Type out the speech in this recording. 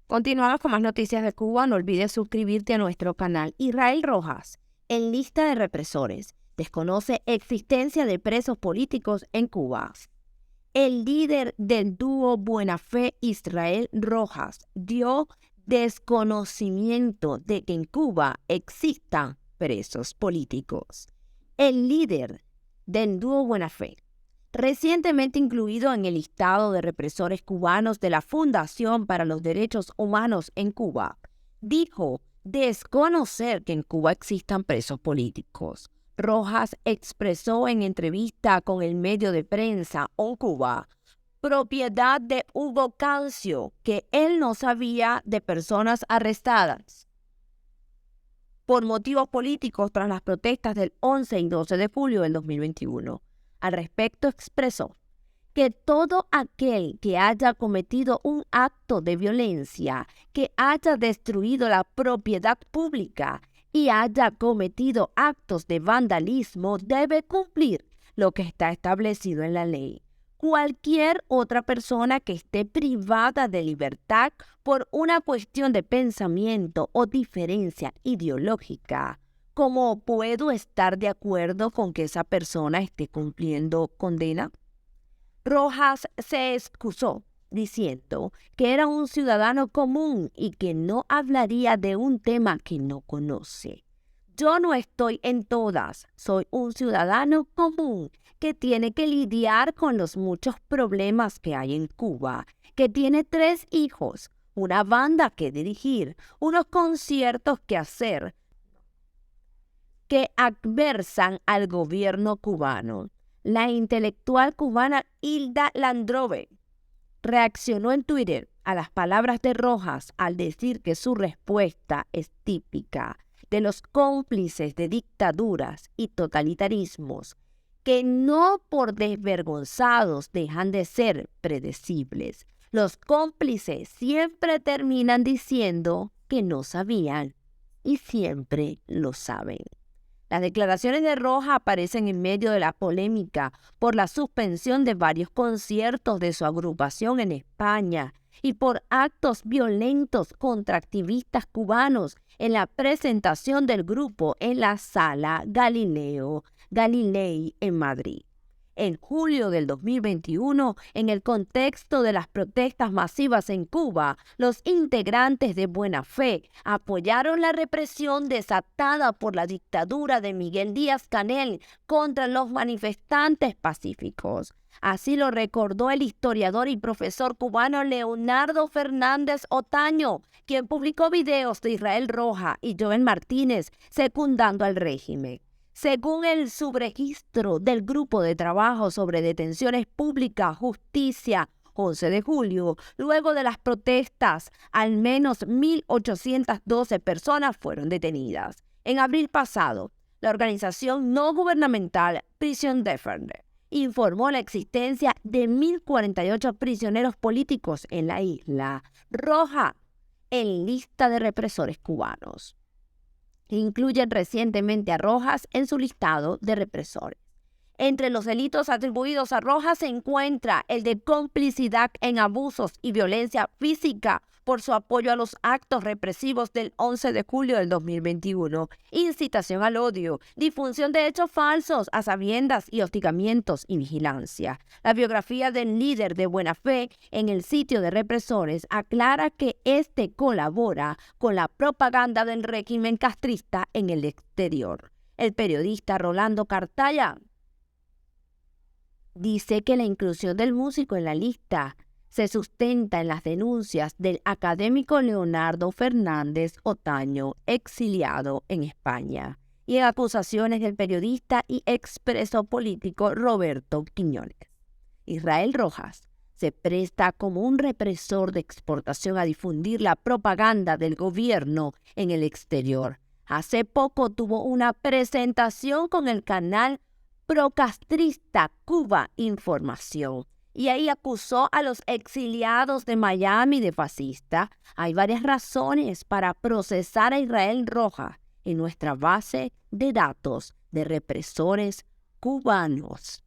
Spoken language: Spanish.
Continuamos con más noticias de Cuba. No olvides suscribirte a nuestro canal. Israel Rojas, en lista de represores, desconoce existencia de presos políticos en Cuba. El líder del dúo Buena Fe, Israel Rojas, dio desconocimiento de que en Cuba existan presos políticos. El líder del dúo Buena Fe, recientemente incluido en el listado de represores cubanos de la Fundación para los Derechos Humanos en Cuba, dijo desconocer que en Cuba existan presos políticos. Rojas expresó en entrevista con el medio de prensa On Cuba, propiedad de Hugo Cancio, que él no sabía de personas arrestadas por motivos políticos tras las protestas del 11 y 12 de julio del 2021. Al respecto expresó que todo aquel que haya cometido un acto de violencia, que haya destruido la propiedad pública y haya cometido actos de vandalismo debe cumplir lo que está establecido en la ley. Cualquier otra persona que esté privada de libertad por una cuestión de pensamiento o diferencia ideológica, ¿cómo puedo estar de acuerdo con que esa persona esté cumpliendo condena? Rojas se excusó diciendo que era un ciudadano común y que no hablaría de un tema que no conoce. Yo no estoy en todas, soy un ciudadano común que tiene que lidiar con los muchos problemas que hay en Cuba, que tiene 3 hijos, una banda que dirigir, unos conciertos que hacer, que adversan al gobierno cubano. La intelectual cubana Hilda Landrove reaccionó en Twitter a las palabras de Rojas al decir que su respuesta es típica de los cómplices de dictaduras y totalitarismos, que no por desvergonzados dejan de ser predecibles. Los cómplices siempre terminan diciendo que no sabían y siempre lo saben. Las declaraciones de Rojas aparecen en medio de la polémica por la suspensión de varios conciertos de su agrupación en España y por actos violentos contra activistas cubanos en la presentación del grupo en la Sala Galilei en Madrid. En julio del 2021, en el contexto de las protestas masivas en Cuba, los integrantes de Buena Fe apoyaron la represión desatada por la dictadura de Miguel Díaz-Canel contra los manifestantes pacíficos. Así lo recordó el historiador y profesor cubano Leonardo Fernández Otaño, quien publicó videos de Israel Rojas y Joel Martínez secundando al régimen. Según el subregistro del Grupo de Trabajo sobre Detenciones Públicas, Justicia, 11 de julio, luego de las protestas, al menos 1.812 personas fueron detenidas. En abril pasado, la organización no gubernamental Prison Defender informó la existencia de 1.048 prisioneros políticos en la isla. Rojas en lista de represores cubanos. Incluyen recientemente a Rojas en su listado de represores. Entre los delitos atribuidos a Rojas se encuentra el de complicidad en abusos y violencia física por su apoyo a los actos represivos del 11 de julio del 2021, incitación al odio, difusión de hechos falsos a sabiendas y hostigamientos y vigilancia. La biografía del líder de Buena Fe en el sitio de represores aclara que este colabora con la propaganda del régimen castrista en el exterior. El periodista Rolando Cartaya dice que la inclusión del músico en la lista se sustenta en las denuncias del académico Leonardo Fernández Otaño, exiliado en España, y en acusaciones del periodista y expreso político Roberto Quiñones. Israel Rojas se presta como un represor de exportación a difundir la propaganda del gobierno en el exterior. Hace poco tuvo una presentación con el canal procastrista Cuba Información y ahí acusó a los exiliados de Miami de fascista. Hay varias razones para procesar a Israel Rojas en nuestra base de datos de represores cubanos.